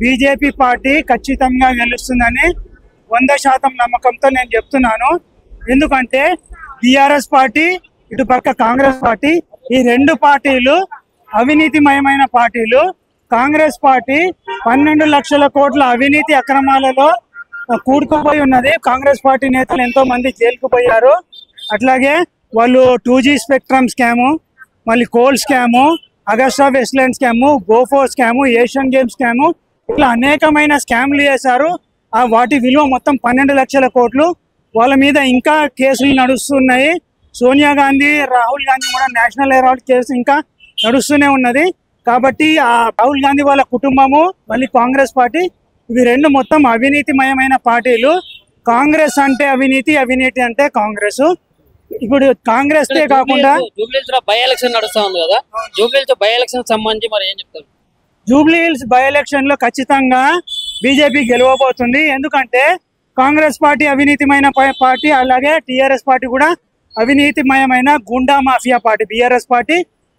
BJP party ఖచ్చితంగా గెలుస్తుందని 100% నమ్మకంతో నేను చెప్తున్నాను. ఎందుకంటే టీఆర్ఎస్ పార్టీ, ఇటు పక్క కాంగ్రెస్ పార్టీ, ఈ రెండు పార్టీలు అవినీతిమయమైన పార్టీలు. కాంగ్రెస్ పార్టీ 12 లక్షల కోట్ల అవినీతి అక్రమాలలో కూడుకుపోయి ఉన్నది. కాంగ్రెస్ పార్టీ నేతలు ఎంతో మంది జైలుకు పోయారు. అట్లాగే వాళ్ళు 2G స్పెక్ట్రమ్ స్కాము, మళ్ళీ coal scam, Agusta Westland scam, గోఫో స్కాము, ఏషియన్ గేమ్స్ స్కాము, ఇట్లా అనేకమైన స్కామ్లు చేశారు. వాటి విలువ మొత్తం 12 లక్షల కోట్లు. వాళ్ళ మీద ఇంకా కేసులు నడుస్తున్నాయి. సోనియా గాంధీ, రాహుల్ గాంధీ కూడా నేషనల్ హెరాల్డ్ కేసు ఇంకా నడుస్తూనే ఉన్నది. కాబట్టి ఆ రాహుల్ గాంధీ వాళ్ళ కుటుంబము, మళ్ళీ కాంగ్రెస్ పార్టీ, ఇవి రెండు మొత్తం అవినీతిమయమైన పార్టీలు. కాంగ్రెస్ అంటే అవినీతి, అవినీతి అంటే కాంగ్రెస్. ఇప్పుడు కాంగ్రెస్ కాకుండా జూబ్లీహిల్స్ బై ఎలక్షన్ నడుస్తా ఉంది కదా, జూబ్లీహిల్స్ బై ఎలక్షన్ సంబంధించి మరి ఏం చెప్తారు? జూబ్లీహిల్స్ బై ఎలక్షన్ లో ఖచ్చితంగా బీజేపీ గెలవబోతుంది. ఎందుకంటే కాంగ్రెస్ పార్టీ అవినీతిమైన పార్టీ, అలాగే టీఆర్ఎస్ పార్టీ కూడా అవినీతిమయమైన గుండా మాఫియా పార్టీ.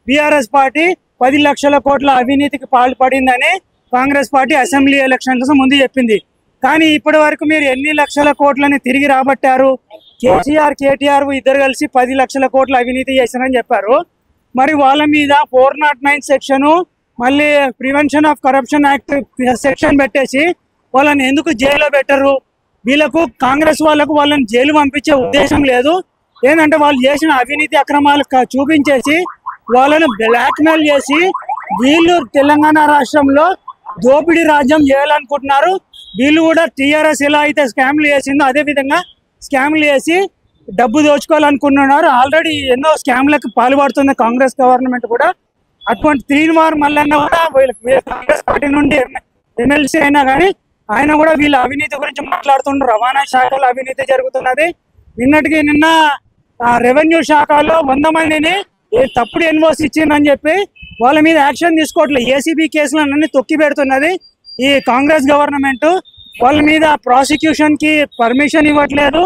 బీఆర్ఎస్ పార్టీ 10 లక్షల కోట్ల అవినీతికి పాల్పడిందని కాంగ్రెస్ పార్టీ అసెంబ్లీ ఎలక్షన్స్ ముందు చెప్పింది. కానీ ఇప్పటి వరకు మీరు ఎన్ని లక్షల కోట్లని తిరిగి రాబట్టారు? కేటీఆర్ ఇద్దరు కలిసి 10 లక్షల కోట్ల అవినీతి చేశారని చెప్పారు. మరి వాళ్ళ మీద 409 సెక్షను, మళ్ళీ prevention of corruption act section పెట్టేసి వాళ్ళని ఎందుకు జైల్లో పెట్టరు? వీళ్ళకు కాంగ్రెస్ వాళ్ళని జైలు పంపించే ఉద్దేశం లేదు. ఏంటంటే వాళ్ళు చేసిన అవినీతి అక్రమాలు చూపించేసి వాళ్ళను బ్లాక్మెయిల్ చేసి వీళ్ళు తెలంగాణ రాష్ట్రంలో దోపిడీ రాజ్యం చేయాలనుకుంటున్నారు. వీళ్ళు కూడా టీఆర్ఎస్ ఎలా అయితే స్కామ్లు చేసిందో అదే విధంగా స్కామ్లు చేసి డబ్బు దోచుకోవాలనుకుంటున్నారు. ఆల్రెడీ ఎన్నో స్కామ్లకు పాల్పడుతుంది కాంగ్రెస్ గవర్నమెంట్ కూడా. అటువంటి 3 మల్లన్న కూడా కాంగ్రెస్ పార్టీ నుండి ఎమ్మెల్సీ అయినా కానీ ఆయన కూడా వీళ్ళ అవినీతి గురించి మాట్లాడుతున్నారు. రవాణా శాఖలో అవినీతి జరుగుతున్నది. నిన్న రెవెన్యూ శాఖలో 100 మందిని తప్పుడు ఎన్ఓసి ఇచ్చిందని చెప్పి వాళ్ళ మీద యాక్షన్ తీసుకోవట్లేదు. ఏసీబీ కేసులన్నీ తొక్కి పెడుతున్నది ఈ కాంగ్రెస్ గవర్నమెంట్. వాళ్ళ మీద ప్రాసిక్యూషన్ కి పర్మిషన్ ఇవ్వట్లేదు.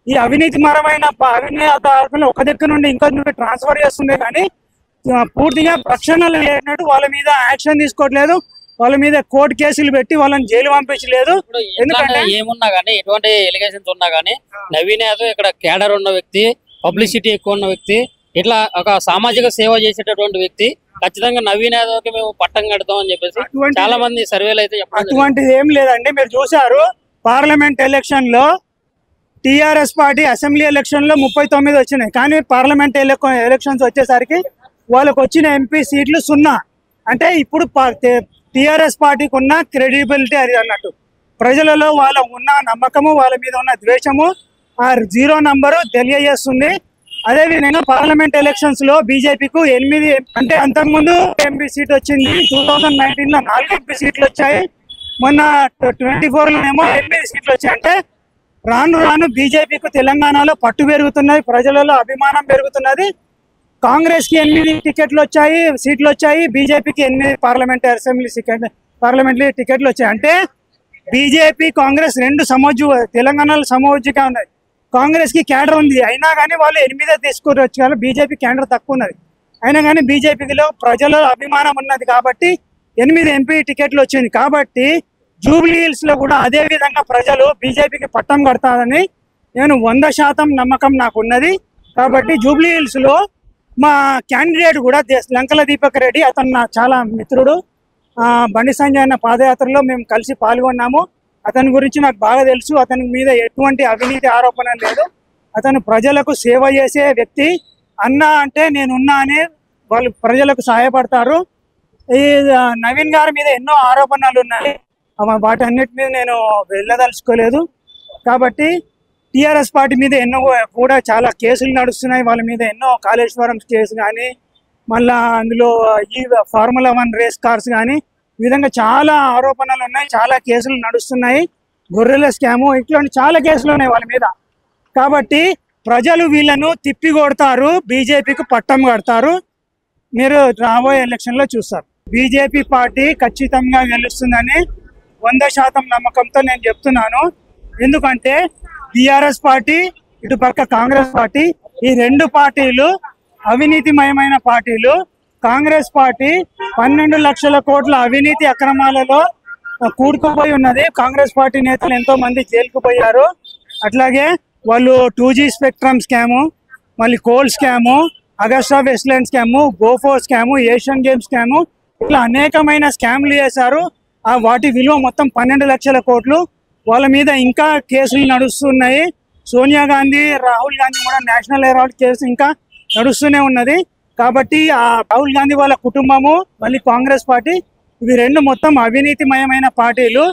ఈ అవినీతిమరమైన అవినీతి ఒక దగ్గర నుండి ఇంకో ట్రాన్స్ఫర్ చేస్తుంది, కానీ పూర్తిగా రక్షణలు లేనట్టు వాళ్ళ మీద యాక్షన్ తీసుకోవట్లేదు. వాళ్ళ మీద కోర్టు కేసులు పెట్టి వాళ్ళని జైలు పంపించలేదు. ఎందుకంటే ఏమున్నా కానీ, ఎటువంటి ఎలిగేషన్స్ ఉన్నా కానీ, నవీన్ యాదవ్ ఇక్కడ కేడర్ ఉన్న వ్యక్తి, పబ్లిసిటీ ఎక్కువ ఉన్న వ్యక్తి, ఇట్లా ఒక సామాజిక సేవ చేసేటటువంటి వ్యక్తి. ఖచ్చితంగా నవీన్ యాదవ్ కి మేము పట్టం కడతాం అని చెప్పేసి చాలా మంది సర్వేలు అయితే చెప్పారు. అటువంటిది ఏం లేదండి. మీరు చూసారు పార్లమెంట్ ఎలక్షన్ లో టీఆర్ఎస్ పార్టీ అసెంబ్లీ ఎలక్షన్ లో 39 వచ్చినాయి. కానీ పార్లమెంట్ ఎలక్షన్స్ వచ్చేసరికి వాళ్ళకు వచ్చిన ఎంపీ సీట్లు 0. అంటే ఇప్పుడు టీఆర్ఎస్ పార్టీకి ఉన్న క్రెడిబిలిటీ అది అన్నట్టు. ప్రజలలో వాళ్ళ ఉన్న నమ్మకము, వాళ్ళ మీద ఉన్న ద్వేషము ఆ 0 నంబరు తెలియజేస్తుంది. అదేవిధంగా పార్లమెంట్ ఎలక్షన్స్ లో బీజేపీకు 8, అంటే అంతకుముందు ఎంపీ సీట్ వచ్చింది. 2019 లో 4 ఎంపీ సీట్లు వచ్చాయి. మొన్న 24 లోనేమో 8 సీట్లు వచ్చాయి. అంటే రాను రాను బీజేపీకు తెలంగాణలో పట్టు పెరుగుతున్నది, ప్రజలలో అభిమానం పెరుగుతున్నది. కాంగ్రెస్ కి 8 సీట్లు వచ్చాయి, బీజేపీకి 8 పార్లమెంటరీ టికెట్లు వచ్చాయి. అంటే బీజేపీ కాంగ్రెస్ రెండు తెలంగాణలో సమోజ్జిగా ఉన్నాయి. కాంగ్రెస్ కి క్యాడర్ ఉంది, అయినా కానీ వాళ్ళు 8 తీసుకుని వచ్చారు. బీజేపీ క్యాడర్ తక్కువ ఉన్నది, అయినా కానీ బీజేపీలో ప్రజల అభిమానం ఉన్నది కాబట్టి 8 ఎంపీ టికెట్లు వచ్చింది. కాబట్టి జూబ్లీహిల్స్ లో కూడా అదే విధంగా ప్రజలు బీజేపీకి పట్టం కడతారని నేను 100% నమ్మకం నాకు ఉన్నది. కాబట్టి జూబ్లీహిల్స్ లో మా క్యాండిడేట్ కూడా లంకల దీపక్ రెడ్డి, అతను నా చాలా మిత్రుడు. బండి సంజయ్ అన్న పాదయాత్రలో మేము కలిసి పాల్గొన్నాము. అతని గురించి నాకు బాగా తెలుసు. అతని మీద ఎటువంటి అవినీతి ఆరోపణ లేదు. అతను ప్రజలకు సేవ చేసే వ్యక్తి. అన్న అంటే నేనున్నా అని వాళ్ళు ప్రజలకు సహాయపడతారు. ఈ నవీన్ గారి మీద ఎన్నో ఆరోపణలు ఉన్నాయి, వాటి అన్నిటి మీద నేను వెళ్ళదలుచుకోలేదు. కాబట్టి టీఆర్ఎస్ పార్టీ మీద ఎన్నో కూడా చాలా కేసులు నడుస్తున్నాయి. వాళ్ళ మీద ఎన్నో కాళేశ్వరం కేసు కానీ, మళ్ళా అందులో ఈ ఫార్ములా 1 రేస్ కార్స్ కానీ, ఈ విధంగా చాలా ఆరోపణలు ఉన్నాయి, చాలా కేసులు నడుస్తున్నాయి. గొర్రెల స్కాము, ఇట్లాంటి చాలా కేసులు ఉన్నాయి వాళ్ళ మీద. కాబట్టి ప్రజలు వీళ్ళను తిప్పి కొడతారు, బీజేపీకి పట్టం కడతారు. మీరు రాబోయే ఎలక్షన్లో చూస్తారు. బీజేపీ పార్టీ ఖచ్చితంగా గెలుస్తుందని 100% నమ్మకంతో నేను చెప్తున్నాను. ఎందుకంటే టీఆర్ఎస్ పార్టీ, ఇటు పక్క కాంగ్రెస్ పార్టీ, ఈ రెండు పార్టీలు అవినీతిమయమైన పార్టీలు. కాంగ్రెస్ పార్టీ 12 లక్షల కోట్ల అవినీతి అక్రమాలలో కూడుకుపోయి ఉన్నది. కాంగ్రెస్ పార్టీ నేతలు ఎంతో మంది జైలుకు పోయారు. అట్లాగే వాళ్ళు 2G స్పెక్ట్రమ్ స్కాము, మళ్ళీ coal scam, Agusta Westland scam, గోఫో స్కాము, ఏషియన్ గేమ్స్ స్కాము, ఇట్లా అనేకమైన స్కామ్లు చేశారు. వాటి విలువ మొత్తం 12 లక్షల కోట్లు. వాళ్ళ మీద ఇంకా కేసులు నడుస్తున్నాయి. సోనియా గాంధీ, రాహుల్ గాంధీ కూడా నేషనల్ హెరాల్డ్ కేసు ఇంకా నడుస్తూనే ఉన్నది. కాబట్టి ఆ రాహుల్ గాంధీ వాళ్ళ కుటుంబము, మళ్ళీ కాంగ్రెస్ పార్టీ, ఇవి రెండు మొత్తం అవినీతిమయమైన పార్టీలు.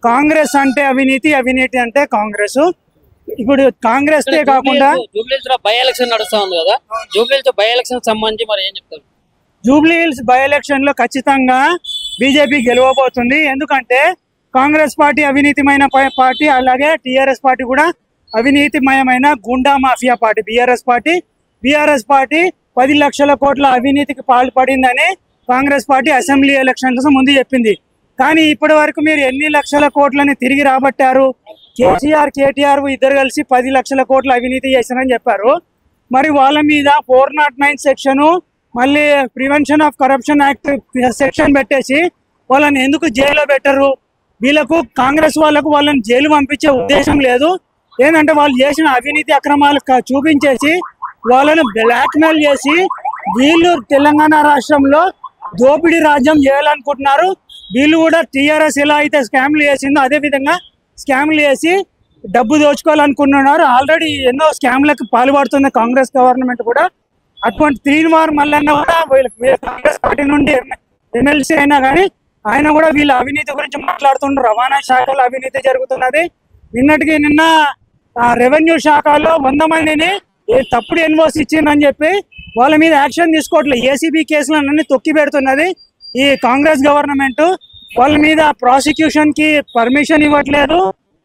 కాంగ్రెస్ అంటే అవినీతి, అవినీతి అంటే కాంగ్రెస్. ఇప్పుడు కాంగ్రెస్ కాకుండా జూబ్లీహిల్స్ బై ఎలక్షన్ నడుస్తా ఉంది కదా, జూబ్లీహిల్స్ బై ఎలక్షన్ సంబంధించి మరి ఏం చెప్తారు? జూబ్లీహిల్స్ బై ఎలక్షన్ లో ఖచ్చితంగా బీజేపీ గెలవబోతుంది. ఎందుకంటే కాంగ్రెస్ పార్టీ అవినీతిమైన పార్టీ, అలాగే టిఆర్ఎస్ పార్టీ కూడా అవినీతిమయమైన గుండా మాఫియా పార్టీ. బీఆర్ఎస్ పార్టీ 10 లక్షల కోట్ల అవినీతికి పాల్పడిందని కాంగ్రెస్ పార్టీ అసెంబ్లీ ఎలక్షన్స్ ముందు చెప్పింది. కానీ ఇప్పటి వరకు మీరు ఎన్ని లక్షల కోట్లని తిరిగి రాబట్టారు? కేటీఆర్ ఇద్దరు కలిసి 10 లక్షల కోట్ల అవినీతి చేశారని చెప్పారు. మరి వాళ్ళ మీద 409 సెక్షను, మళ్ళీ prevention of corruption act section పెట్టేసి వాళ్ళని ఎందుకు జైల్లో పెట్టరు? వీళ్ళకు కాంగ్రెస్ వాళ్ళని జైలు పంపించే ఉద్దేశం లేదు. ఏంటంటే వాళ్ళు చేసిన అవినీతి అక్రమాలు చూపించేసి వాళ్ళను బ్లాక్మెయిల్ చేసి వీళ్ళు తెలంగాణ రాష్ట్రంలో దోపిడీ రాజ్యం చేయాలనుకుంటున్నారు. వీళ్ళు కూడా టీఆర్ఎస్ ఎలా అయితే స్కామ్లు చేసిందో అదే విధంగా స్కామ్లు చేసి డబ్బు దోచుకోవాలనుకుంటున్నారు. ఆల్రెడీ ఎన్నో స్కామ్లకు పాల్పడుతుంది కాంగ్రెస్ గవర్నమెంట్ కూడా. అటువంటి 3 మల్లన్న కూడా కాంగ్రెస్ పార్టీ నుండి ఎమ్మెల్సీ అయినా కానీ ఆయన కూడా వీళ్ళ అవినీతి గురించి మాట్లాడుతున్నారు. రవాణా శాఖలో అవినీతి జరుగుతున్నది. నిన్న రెవెన్యూ శాఖలో 100 మందిని తప్పుడు ఎన్ఓసి ఇచ్చిందని చెప్పి వాళ్ళ మీద యాక్షన్ తీసుకోవట్లేదు. ఏసీబీ కేసులన్నీ తొక్కి పెడుతున్నది ఈ కాంగ్రెస్ గవర్నమెంట్. వాళ్ళ మీద ప్రాసిక్యూషన్ కి పర్మిషన్ ఇవ్వట్లేదు.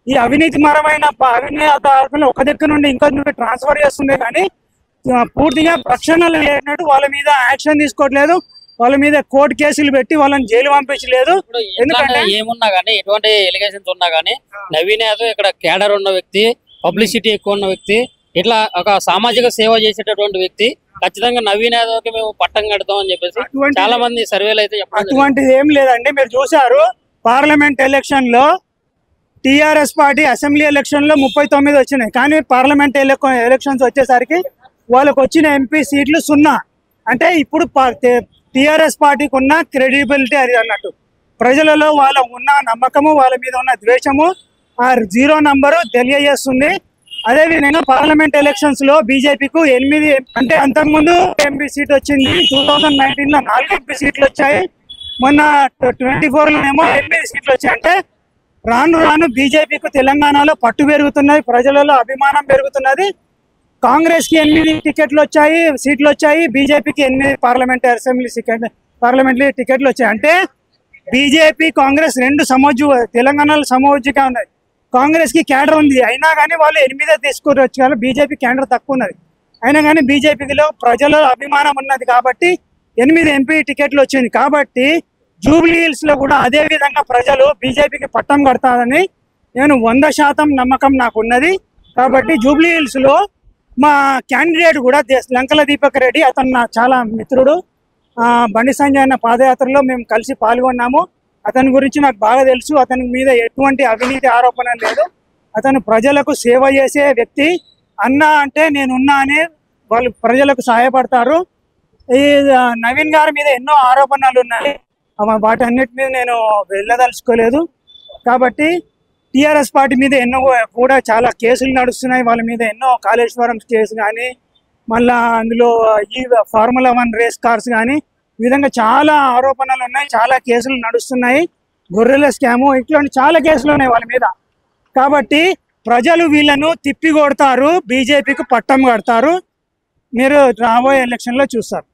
ఈ అవినీతిమరమైన అవినీతి ఒక దగ్గర నుండి ఇంకో ట్రాన్స్ఫర్ చేస్తుంది, కానీ పూర్తిగా రక్షణలు లేనట్టు వాళ్ళ మీద యాక్షన్ తీసుకోవట్లేదు. వాళ్ళ మీద కోర్టు కేసులు పెట్టి వాళ్ళని జైలు పంపించలేదు. ఎందుకంటే ఏమున్నా కానీ, ఎటువంటి ఎలిగేషన్స్ ఉన్నా కానీ, నవీన్ యాదవ్ ఇక్కడ కేడర్ ఉన్న వ్యక్తి, పబ్లిసిటీ ఎక్కువ ఉన్న వ్యక్తి, ఇట్లా ఒక సామాజిక సేవ చేసేటటువంటి వ్యక్తి. ఖచ్చితంగా నవీన్ యాదవ్ కి మేము పట్టం కడతాం అని చెప్పేసి చాలా మంది సర్వేలు అయితే చెప్పారు. అటువంటిది ఏం లేదండి. మీరు చూసారు పార్లమెంట్ ఎలక్షన్ లో టిఆర్ఎస్ పార్టీ అసెంబ్లీ ఎలక్షన్ లో 39 వచ్చినాయి. కానీ పార్లమెంట్ ఎలక్షన్స్ వచ్చేసరికి వాళ్ళకు వచ్చిన ఎంపీ సీట్లు 0. అంటే ఇప్పుడు టిఆర్ఎస్ పార్టీకి ఉన్న క్రెడిబిలిటీ అది అన్నట్టు. ప్రజలలో వాళ్ళ ఉన్న నమ్మకము, వాళ్ళ మీద ఉన్న ద్వేషము ఆ 0 నంబరు తెలియజేస్తుంది. అదేవిధంగా పార్లమెంట్ ఎలక్షన్స్ లో బీజేపీకు 8, అంటే అంతకుముందు ఎంపీ సీట్ వచ్చింది. 2019 లో 4 ఎంపీ సీట్లు వచ్చాయి. మొన్న 24 లోనేమో 8 సీట్లు వచ్చాయి. అంటే రాను రాను బీజేపీకు తెలంగాణలో పట్టు పెరుగుతున్నది, ప్రజలలో అభిమానం పెరుగుతున్నది. కాంగ్రెస్ కి 8 సీట్లు వచ్చాయి, బీజేపీకి 8 పార్లమెంటరీ టికెట్లు వచ్చాయి. అంటే బీజేపీ కాంగ్రెస్ రెండు తెలంగాణలో సమోజ్జిగా ఉన్నాయి. కాంగ్రెస్ కి క్యాడర్ ఉంది, అయినా కానీ వాళ్ళు 8 తీసుకుని వచ్చారు. బీజేపీ క్యాడర్ తక్కువ ఉన్నది, అయినా కానీ బీజేపీలో ప్రజల అభిమానం ఉన్నది కాబట్టి 8 ఎంపీ టికెట్లు వచ్చింది. కాబట్టి జూబ్లీహిల్స్ లో కూడా అదే విధంగా ప్రజలు బీజేపీకి పట్టం కడతారని నేను 100% నమ్మకం నాకు ఉన్నది. కాబట్టి జూబ్లీహిల్స్ లో మా క్యాండిడేట్ కూడా లంకల దీపక్ రెడ్డి, అతను నా చాలా మిత్రుడు. బండి సంజయ్ అన్న పాదయాత్రలో మేము కలిసి పాల్గొన్నాము. అతని గురించి నాకు బాగా తెలుసు. అతని మీద ఎటువంటి అవినీతి ఆరోపణ లేదు. అతను ప్రజలకు సేవ చేసే వ్యక్తి. అన్న అంటే నేనున్నా అని వాళ్ళు ప్రజలకు సహాయపడతారు. ఈ నవీన్ గారి మీద ఎన్నో ఆరోపణలు ఉన్నాయి, వాటి అన్నిటి మీద నేను వెళ్ళదలుచుకోలేదు. కాబట్టి టిఆర్ఎస్ పార్టీ మీద ఎన్నో కూడా చాలా కేసులు నడుస్తున్నాయి. వాళ్ళ మీద ఎన్నో కాళేశ్వరం కేసు కానీ, మళ్ళా అందులో ఈ ఫార్ములా 1 రేస్ కార్స్ కానీ, ఈ విధంగా చాలా ఆరోపణలు ఉన్నాయి, చాలా కేసులు నడుస్తున్నాయి. గొర్రెల స్కాము, ఇట్లాంటి చాలా కేసులు ఉన్నాయి వాళ్ళ మీద. కాబట్టి ప్రజలు వీళ్ళను తిప్పి కొడతారు, బీజేపీకి పట్టం కడతారు. మీరు రాబోయే ఎలక్షన్లో చూస్తారు.